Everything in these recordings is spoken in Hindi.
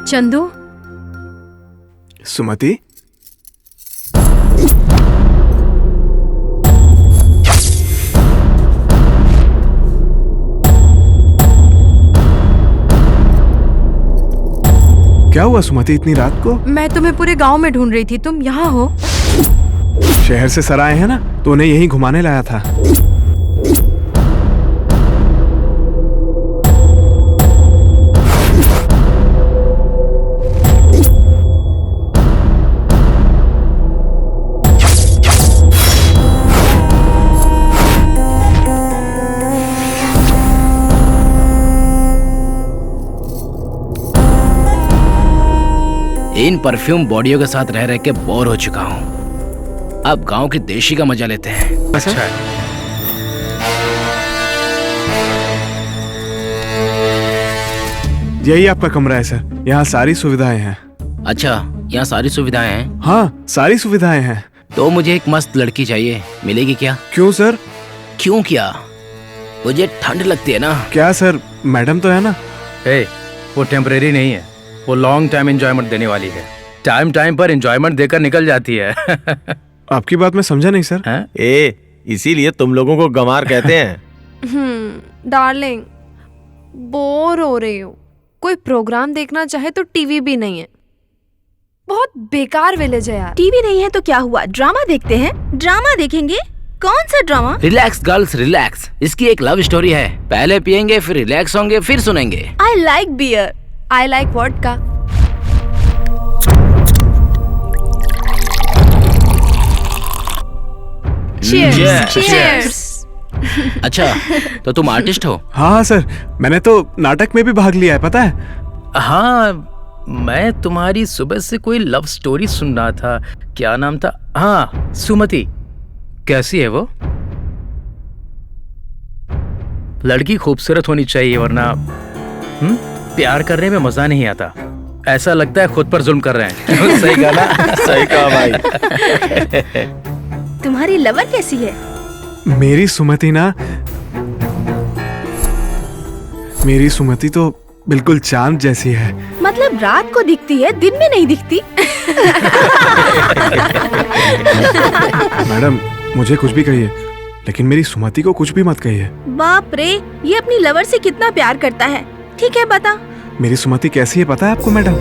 चंदू। सुमति, क्या हुआ सुमति इतनी रात को? मैं तुम्हें पूरे गांव में ढूंढ रही थी, तुम यहाँ हो? शहर से सर आए हैं ना, तो उन्हें यहीं घुमाने लाया था। इन परफ्यूम बॉडियों के साथ रह रह के बोर हो चुका हूँ। अब गांव की देशी का मजा लेते हैं। अच्छा है। यही आपका कमरा है सर, यहाँ सारी सुविधाएं हैं। अच्छा, यहाँ सारी सुविधाएं हैं? हाँ, सारी सुविधाएं हैं। तो मुझे एक मस्त लड़की चाहिए, मिलेगी क्या? क्यों सर? क्यों क्या? मुझे ठंड लगती है ना। क्या सर, मैडम तो है ना? वो टेम्परेरी नहीं है, वो लॉन्ग टाइम एंजॉयमेंट देने वाली है। टाइम टाइम पर एंजॉयमेंट देकर निकल जाती है। आपकी बात मैं समझा नहीं सर। इसीलिए तुम लोगों को गंवार कहते हैं। डार्लिंग, बोर हो रही हो। कोई प्रोग्राम देखना चाहे तो टीवी भी नहीं है। बहुत बेकार विलेज है यार। टीवी नहीं है तो क्या हुआ, ड्रामा देखते हैं। ड्रामा देखेंगे? कौन सा ड्रामा? रिलैक्स गर्ल्स रिलैक्स, इसकी एक लव स्टोरी है। पहले पियेंगे, फिर रिलैक्स होंगे, फिर सुनेंगे। I like beer. I like vodka. Cheers. अच्छा, तो तुम आर्टिस्ट हो? हाँ सर, मैंने तो नाटक में भी भाग लिया है, पता है? हाँ, मैं तुम्हारी सुबह से कोई लव स्टोरी सुन रहा था। क्या नाम था? हाँ, सुमति। कैसी है वो? लड़की खूबसूरत होनी चाहिए, वरना प्यार करने में मजा नहीं आता। ऐसा लगता है खुद पर जुल्म कर रहे हैं। सही कहा ना? सही कहा भाई। तुम्हारी लवर कैसी है? मेरी सुमति ना, मेरी सुमति तो बिल्कुल चांद जैसी है। मतलब रात को दिखती है, दिन में नहीं दिखती। मैडम, मुझे कुछ भी कहिए, लेकिन मेरी सुमति को कुछ भी मत कहिए। बाप रे, ये अपनी लवर से कितना प्यार करता है। ठीक है, बता। मेरी सुमति कैसी है पता है आपको मैडम?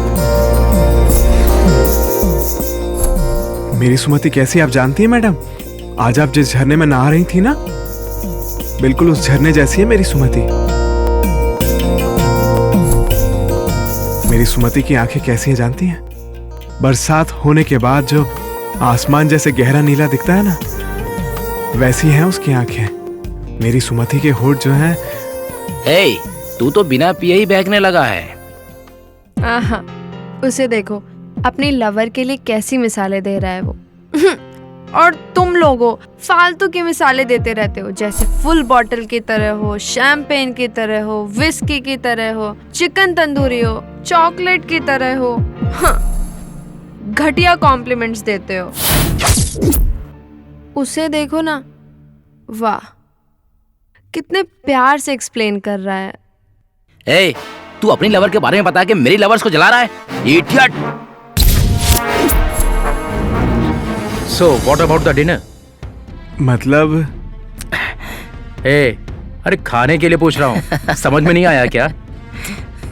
मेरी सुमति कैसी आप जानती है मैडम? आज आप जिस झरने में नहा रही थी ना, बिल्कुल उस झरने जैसी है मेरी सुमति। मेरी सुमति की आंखें कैसी हैं जानती हैं? बरसात होने के बाद जो आसमान जैसे गहरा नीला दिखता है ना, वैसी हैं उसकी आंखें। मेरी सुमति के होठ जो हैं। तू तो बिना पिए ही बहकने लगा है। आहा, उसे देखो, अपनी लवर के लिए कैसी मिसालें दे रहा है वो। और तुम लोगों फालतू की मिसालें देते रहते हो, जैसे फुल बॉटल की तरह हो, शैम्पेन की तरह हो, विस्की की तरह हो, चिकन तंदूरी हो, चॉकलेट की तरह हो। घटिया कॉम्प्लीमेंट्स देते हो। उसे देखो ना, वाह, कितने प्यार से एक्सप्लेन कर रहा है। तू अपनी लवर के बारे में बता के मेरी लवर्स को जला रहा है, idiot. So, what about the dinner? मतलब? अरे खाने के लिए पूछ रहा हूँ, समझ में नहीं आया क्या?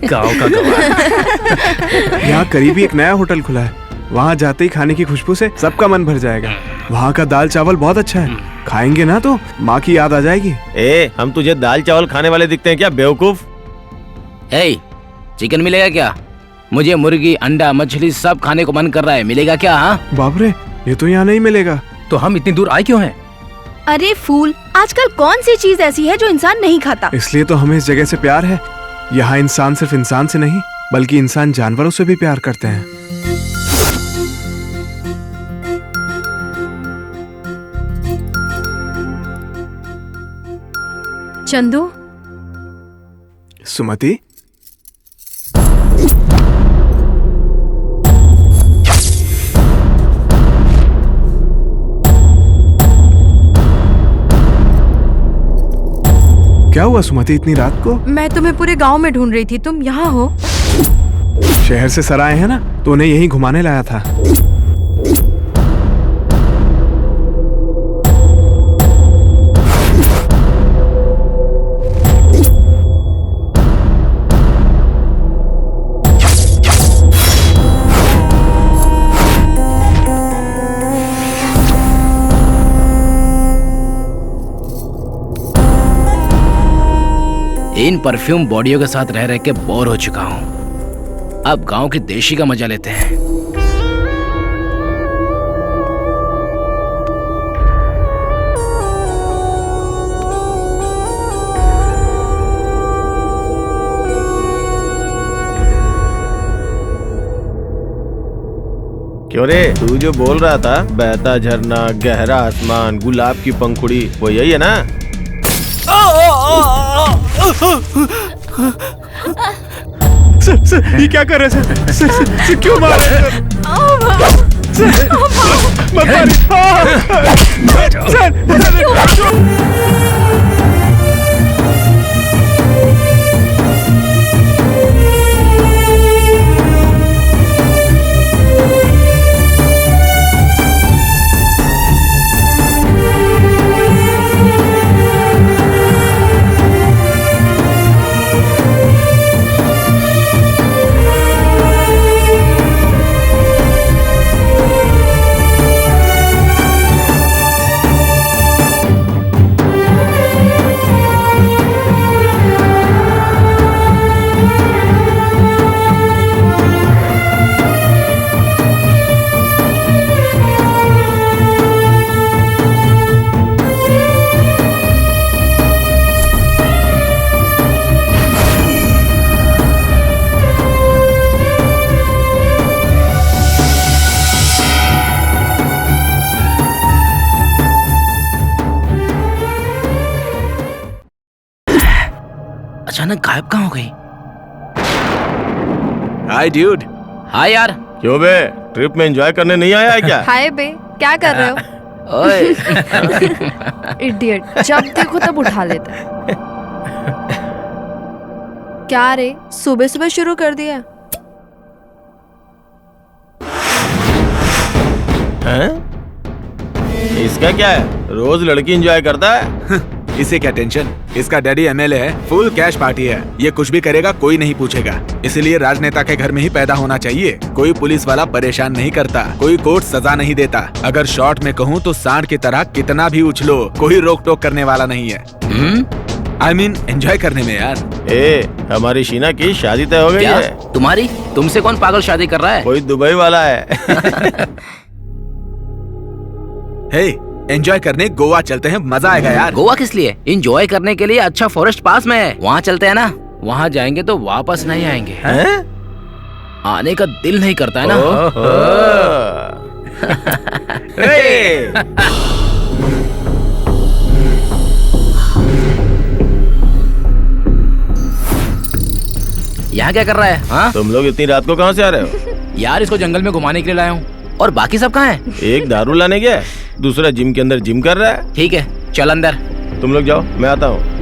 गाँव का गवार। यहाँ करीब ही एक नया होटल खुला है, वहाँ जाते ही खाने की खुशबू से सबका मन भर जाएगा। वहाँ का दाल चावल बहुत अच्छा है, खाएंगे ना तो माँ की याद आ जाएगी। हम तुझे दाल चावल खाने वाले दिखते हैं क्या बेवकूफ? चिकन मिलेगा क्या? मुझे मुर्गी, अंडा, मछली सब खाने को मन कर रहा है, मिलेगा क्या? हाँ बाप रे, ये तो यहाँ नहीं मिलेगा। तो हम इतनी दूर आए क्यों हैं? अरे फूल, आजकल कौन सी चीज ऐसी है जो इंसान नहीं खाता? इसलिए तो हमें इस जगह से प्यार है। यहाँ इंसान सिर्फ इंसान से नहीं, बल्कि इंसान जानवरों से भी प्यार करते हैं। चंदू। सुमति, क्या हुआ सुमति इतनी रात को? मैं तुम्हें पूरे गांव में ढूंढ रही थी, तुम यहाँ हो? शहर से सर आए हैं ना, तो उन्हें यहीं घुमाने लाया था। इन परफ्यूम बॉडियों के साथ रह रह के बोर हो चुका हूँ। अब गांव की देशी का मजा लेते हैं। क्यों रे, तू जो बोल रहा था बहता झरना, गहरा आसमान, गुलाब की पंखुड़ी, वो यही है ना? सर, ये क्या कर रहे हैं सर, क्यों मार रहे हैं सर? मत मारिए। अचानक गायब कहाँ हो गई? हाय ड्यूड। हाँ यार। क्यों बे, ट्रिप में एंजॉय करने नहीं आया है क्या? हाय बे, क्या कर रहे हो? ओए। इडियट, जब देखो तब उठा लेता है। क्या रे, सुबह सुबह शुरू कर दिया? हैं? इसका क्या है, रोज लड़की एंजॉय करता है? इसे क्या टेंशन, इसका डैडी एमएलए है, फुल कैश पार्टी है, ये कुछ भी करेगा कोई नहीं पूछेगा। इसलिए राजनेता के घर में ही पैदा होना चाहिए। कोई पुलिस वाला परेशान नहीं करता, कोई कोर्ट सजा नहीं देता। अगर शॉर्ट में कहूँ तो सांड की तरह कितना भी उछलो, कोई रोक टोक करने वाला नहीं है। आई मीन एंजॉय करने में यार। हमारी शीना की शादी तय हो गई क्या? है। तुम्हारी? तुमसे कौन पागल शादी कर रहा है? कोई दुबई वाला है। हे, एंजॉय करने गोवा चलते हैं, मजा आएगा यार। गोवा किस लिए? एंजॉय करने के लिए अच्छा फॉरेस्ट पास में है, वहाँ चलते हैं ना। वहाँ जाएंगे तो वापस नहीं आएंगे। हैं? आने का दिल नहीं करता है ना। यहाँ क्या कर रहा है? हाँ? तुम लोग इतनी रात को कहाँ से आ रहे हो? यार इसको जंगल में घुमाने के लिए लाया हूँ। और बाकी सब कहाँ हैं? एक दारू लाने गया, दूसरा जिम के अंदर जिम कर रहा है। ठीक है, चल अंदर। तुम लोग जाओ, मैं आता हूँ।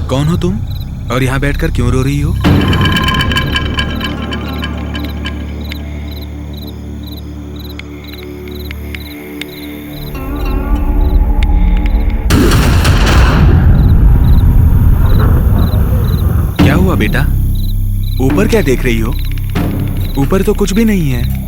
कौन हो तुम और यहाँ बैठकर क्यों रो रही हो? हुआ बेटा? ऊपर क्या देख रही हो? ऊपर तो कुछ भी नहीं है।